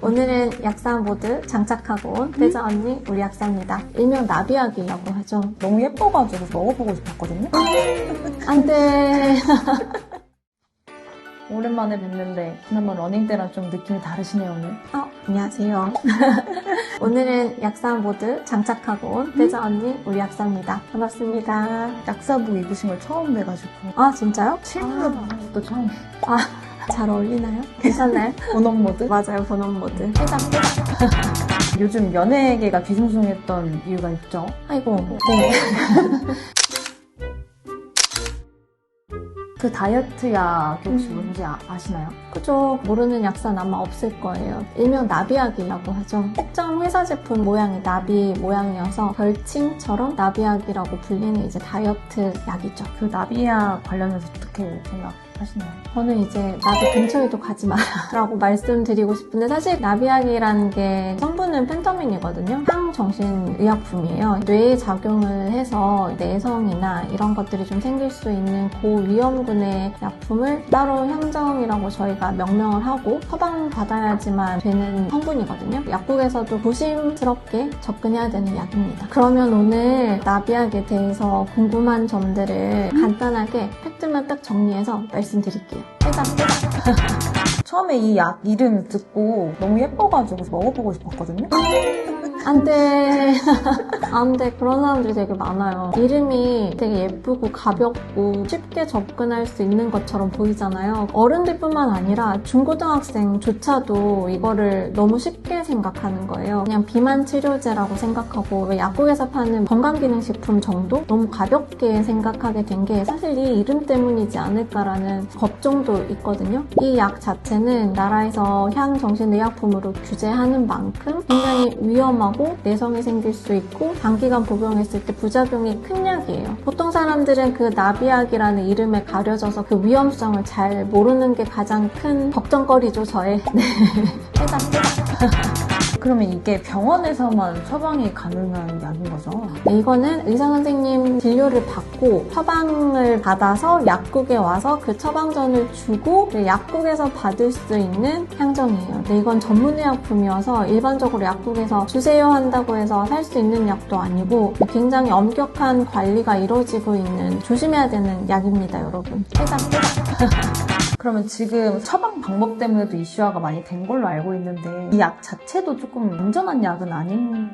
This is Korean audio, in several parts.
오늘은 약사 모드 장착하고 온 대자 언니 우리 약사입니다. 일명 나비약이라고 하죠. 너무 예뻐가지고 먹어보고 싶었거든요. 안돼. 오랜만에 뵙는데 지난번 러닝 때랑 좀 느낌이 다르시네요 오늘. 안녕하세요. 오늘은 약사 모드 장착하고 온 대자 언니 우리 약사입니다. 반갑습니다. 약사복 입으신 걸 처음 뵈가지고. 아 진짜요? 실물로 보는 것도 처음. 잘 어울리나요? 괜찮나요? 본업 모드? 맞아요, 본업 모드. 해장. 요즘 연예계가 뒤숭숭했던 이유가 있죠. 아이고. 네. 그 다이어트 약이 혹시 뭔지 아시나요? 그죠. 모르는 약사는 아마 없을 거예요. 일명 나비약이라고 하죠. 특정 회사 제품 모양이 나비 모양이어서 별칭처럼 나비약이라고 불리는 이제 다이어트 약이죠. 그 나비약 관련해서 어떻게 생각하시나요? 저는 이제 나비 근처에도 가지 마라 라고 말씀드리고 싶은데, 사실 나비약이라는 게 성분은 펜터민이거든요. 향정신의약품이에요. 뇌에 작용을 해서 내성이나 이런 것들이 좀 생길 수 있는 고위험군의 약품을 따로 향정이라고 저희가 명명을 하고 처방받아야지만 되는 성분이거든요. 약국에서도 조심스럽게 접근해야 되는 약입니다. 그러면 오늘 나비약에 대해서 궁금한 점들을 간단하게 팩트만 딱 정리해서 말씀드릴게요. 해장. 처음에 이 약 이름 듣고 너무 예뻐가지고 먹어보고 싶었거든요. 안 돼. 안 돼. 그런 사람들이 되게 많아요. 이름이 되게 예쁘고 가볍고 쉽게 접근할 수 있는 것처럼 보이잖아요. 어른들뿐만 아니라 중고등학생조차도 이거를 너무 쉽게 생각하는 거예요. 그냥 비만 치료제라고 생각하고, 왜 약국에서 파는 건강기능식품 정도? 너무 가볍게 생각하게 된 게 사실 이 이름 때문이지 않을까라는 걱정도 있거든요. 이 약 자체는 나라에서 향정신의약품으로 규제하는 만큼 굉장히 위험하고 내성이 생길 수 있고 단기간 복용했을 때 부작용이 큰 약이에요. 보통 사람들은 그 나비약이라는 이름에 가려져서 그 위험성을 잘 모르는 게 가장 큰 걱정거리죠, 저의. 네. 해당. 그러면 이게 병원에서만 처방이 가능한 약인 거죠? 네, 이거는 의사 선생님 진료를 받고 처방을 받아서 약국에 와서 그 처방전을 주고 약국에서 받을 수 있는 향정이에요. 네, 이건 전문의약품이어서 일반적으로 약국에서 주세요 한다고 해서 살 수 있는 약도 아니고 굉장히 엄격한 관리가 이루어지고 있는, 조심해야 되는 약입니다, 여러분. 해당. 그러면 지금 처방 방법 때문에도 이슈화가 많이 된 걸로 알고 있는데 이 약 자체도 조금 안전한 약은 아닌?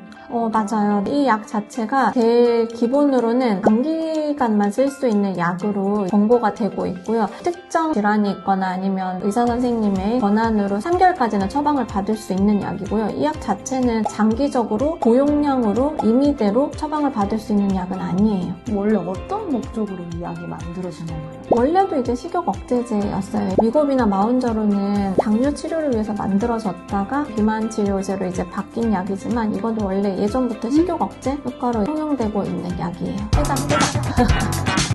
맞아요. 이 약 자체가 제일 기본으로는 단기간만 쓸 수 있는 약으로 권고가 되고 있고요. 특정 질환이 있거나 아니면 의사 선생님의 권한으로 3개월까지는 처방을 받을 수 있는 약이고요. 이 약 자체는 장기적으로 고용량으로 임의대로 처방을 받을 수 있는 약은 아니에요. 원래 어떤 목적으로 이 약이 만들어진 건가요? 원래도 이제 식욕 억제제였어요. 위고비나 마운저로는 당뇨 치료를 위해서 만들어졌다가 비만 치료제로 이제 바뀐 약이지만, 이건 원래 예전부터 식욕 억제 효과로 통용되고 있는 약이에요. 해당.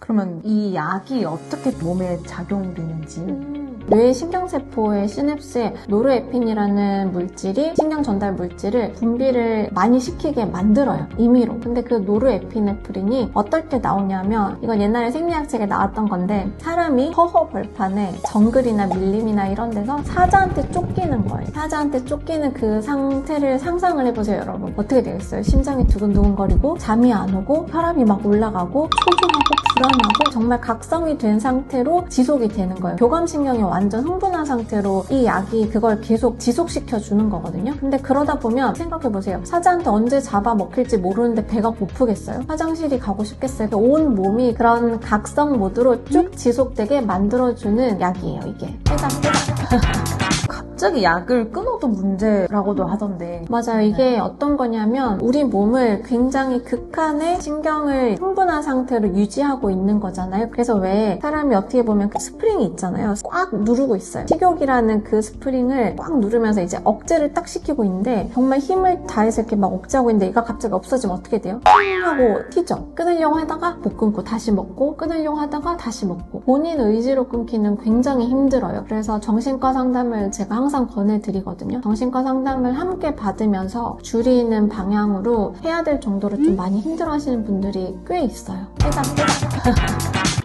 그러면 이 약이 어떻게 몸에 작용되는지? 뇌 신경세포의 시냅스에 노르에핀이라는 물질이, 신경 전달 물질을 분비를 많이 시키게 만들어요, 임의로. 근데 그 노르에피네프린이 어떨 때 나오냐면, 이건 옛날에 생리학책에 나왔던 건데, 사람이 허허 벌판에 정글이나 밀림이나 이런 데서 사자한테 쫓기는 거예요. 사자한테 쫓기는 그 상태를 상상을 해보세요, 여러분. 어떻게 되겠어요? 심장이 두근두근거리고 잠이 안 오고 혈압이 막 올라가고 초조하고 불안하고 정말 각성이 된 상태로 지속이 되는 거예요. 교감신경이 완전 흥분한 상태로 이 약이 그걸 계속 지속시켜주는 거거든요. 근데 그러다 보면 생각해보세요. 사자한테 언제 잡아먹힐지 모르는데 배가 고프겠어요? 화장실이 가고 싶겠어요? 온 몸이 그런 각성 모드로 쭉 지속되게 만들어주는 약이에요, 이게. 해당. 갑자기 약을 끊어도 문제라고도 하던데. 맞아요. 이게 어떤 거냐면 우리 몸을 굉장히 극한의 신경을 흥분한 상태로 유지하고 있는 거잖아요. 그래서 왜 사람이 어떻게 보면 그 스프링이 있잖아요. 꽉 누르고 있어요. 식욕이라는 그 스프링을 꽉 누르면서 이제 억제를 딱 시키고 있는데, 정말 힘을 다해서 이렇게 막 억제하고 있는데 얘가 갑자기 없어지면 어떻게 돼요? 하고 튀죠. 끊으려고 하다가 못 끊고 다시 먹고, 끊으려고 하다가 다시 먹고. 본인 의지로 끊기는 굉장히 힘들어요. 그래서 정신과 상담을 제가 항상 권해드리거든요. 정신과 상담을 함께 받으면서 줄이는 방향으로 해야 될 정도로 좀 많이 힘들어하시는 분들이 꽤 있어요. 해당.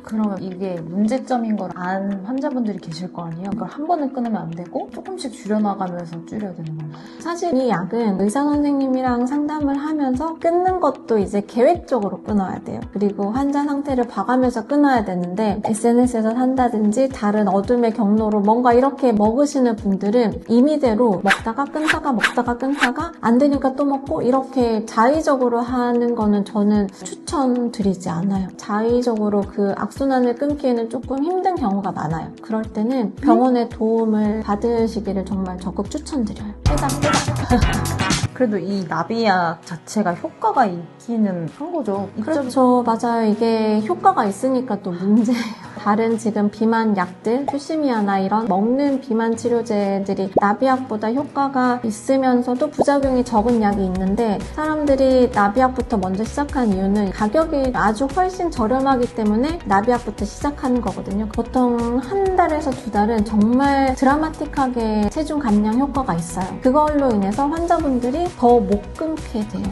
그러면 이게 문제점인 걸 안 환자분들이 계실 거 아니에요? 그걸 한 번에 끊으면 안 되고 조금씩 줄여나가면서 줄여야 되는 건가요? 사실 이 약은 의사 선생님이랑 상담을 하면서 끊는 것도 이제 계획적으로 끊어야 돼요. 그리고 환자 상태를 봐가면서 끊어야 되는데 SNS에서 산다든지 다른 어둠의 경로로 뭔가 이렇게 먹으시는 분들은 임의대로 먹다가 끊다가 안 되니까 또 먹고 이렇게 자의적으로 하는 거는 저는 추천드리지 않아요. 자의적으로 그 악순환을 끊기에는 조금 힘든 경우가 많아요. 그럴 때는 병원의 도움을 받으시기를 정말 적극 추천드려요. 그래도 이 나비약 자체가 효과가 있기는 한 거죠. 그렇죠. 맞아요. 이게 효과가 있으니까 또 문제예요. 다른 지금 비만 약들, 퓨시미아나 이런 먹는 비만 치료제들이 나비약보다 효과가 있으면서도 부작용이 적은 약이 있는데 사람들이 나비약부터 먼저 시작한 이유는 가격이 아주 훨씬 저렴하기 때문에 나비약부터 시작하는 거거든요. 보통 한 달에서 두 달은 정말 드라마틱하게 체중 감량 효과가 있어요. 그걸로 인해서 환자분들이 더 못 끊게 돼요.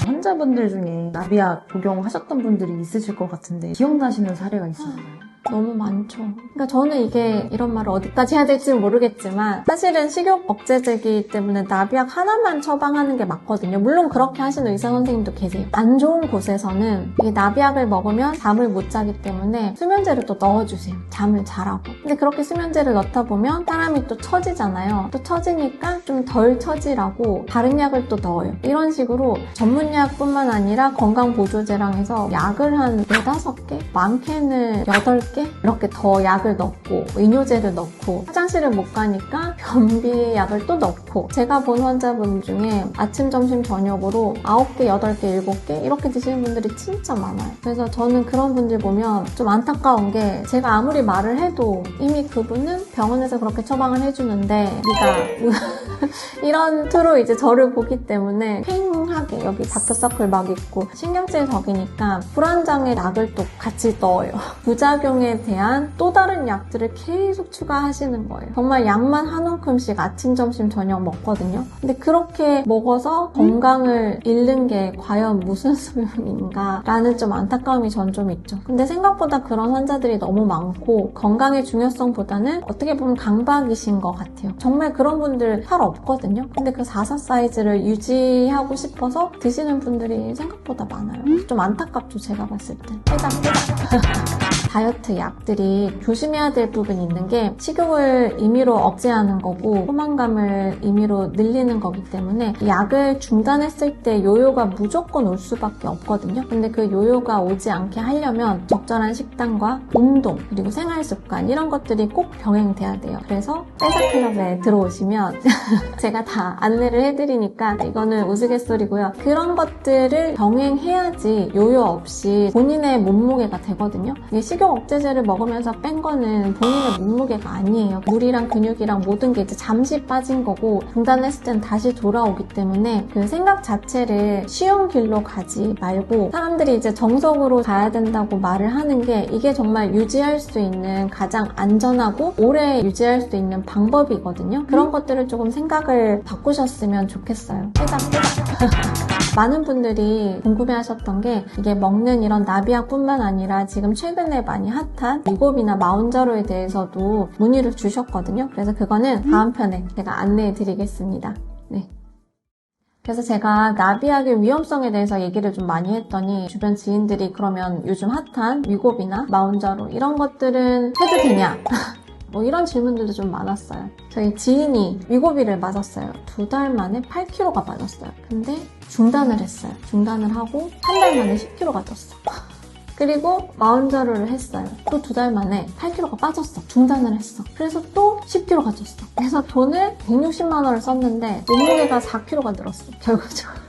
환자분들 중에 나비약 복용하셨던 분들이 있으실 것 같은데 기억나시는 사례가 있었나요? 너무 많죠. 그러니까 저는 이게 이런 말을 어디까지 해야 될지 모르겠지만 사실은 식욕 억제제이기 때문에 나비약 하나만 처방하는 게 맞거든요. 물론 그렇게 하시는 의사 선생님도 계세요. 안 좋은 곳에서는 이 나비약을 먹으면 잠을 못 자기 때문에 수면제를 또 넣어주세요. 잠을 자라고. 근데 그렇게 수면제를 넣다 보면 사람이 또 처지잖아요. 또 처지니까 좀 덜 처지라고 다른 약을 또 넣어요. 이런 식으로 전문약뿐만 아니라 건강보조제랑 해서 약을 한 4-5개? 많게는 8개? 이렇게 더 약을 넣고 이뇨제를 넣고 화장실을 못 가니까 변비약을 또 넣고 제가 본 환자분 중에 아침, 점심, 저녁으로 9개, 8개, 7개 이렇게 드시는 분들이 진짜 많아요. 그래서 저는 그런 분들 보면 좀 안타까운 게 제가 아무리 말을 해도 이미 그분은 병원에서 그렇게 처방을 해주는데 네가 이런 투로 이제 저를 보기 때문에 팽하게 여기 다크서클 막 있고 신경질 적이니까 불안장애 약을 또 같이 넣어요. 부작용에 대한 또 다른 약들을 계속 추가하시는 거예요. 정말 약만 한 움큼씩 아침, 점심, 저녁 먹거든요. 근데 그렇게 먹어서 건강을 잃는 게 과연 무슨 소용인가 라는 좀 안타까움이 전 좀 있죠. 근데 생각보다 그런 환자들이 너무 많고 건강의 중요성보다는 어떻게 보면 강박이신 것 같아요. 정말 그런 분들 살 없거든요. 근데 그 4사 사이즈를 유지하고 싶어서 드시는 분들이 생각보다 많아요. 좀 안타깝죠, 제가 봤을 때. 다이어트 약들이 조심해야 될 부분이 있는 게 식욕을 임의로 억제하는 거고 포만감을 임의로 늘리는 거기 때문에 약을 중단했을 때 요요가 무조건 올 수밖에 없거든요. 근데 그 요요가 오지 않게 하려면 적절한 식단과 운동 그리고 생활습관 이런 것들이 꼭 병행돼야 돼요. 그래서 떼사클럽에 들어오시면 제가 다 안내를 해드리니까 이거는 우스갯소리고요. 그런 것들을 병행해야지 요요 없이 본인의 몸무게가 되거든요. 이게 식욕 억제제를 먹으면서 뺀 거는 본인의 몸무게가 아니에요. 물이랑 근육이랑 모든 게 이제 잠시 빠진 거고 중단했을 땐 다시 돌아오기 때문에 그 생각 자체를 쉬운 길로 가지 말고 사람들이 이제 정석으로 가야 된다고 말을 하는 게 이게 정말 유지할 수 있는 가장 안전하고 오래 유지할 수 있는 방법이거든요. 그런 것들을 조금 생각을 바꾸셨으면 좋겠어요. 많은 분들이 궁금해하셨던 게 이게 먹는 이런 나비약뿐만 아니라 지금 최근에 많이 핫한 위고비나 마운자로에 대해서도 문의를 주셨거든요. 그래서 그거는 다음 편에 제가 안내해 드리겠습니다. 네. 그래서 제가 나비약의 위험성에 대해서 얘기를 좀 많이 했더니 주변 지인들이 그러면 요즘 핫한 위고비나 마운자로 이런 것들은 해도 되냐? 뭐 이런 질문들도 좀 많았어요. 저희 지인이 위고비를 맞았어요. 2달 만에 8kg가 빠졌어요. 근데 중단을 했어요. 중단을 하고 한 달 만에 10kg가 쪘어. 그리고 마운자로를 했어요. 또 2달 만에 8kg가 빠졌어. 중단을 했어. 그래서 또 10kg가 쪘어. 그래서 돈을 160만 원을 썼는데 몸무게가 4kg가 늘었어. 결국적으로.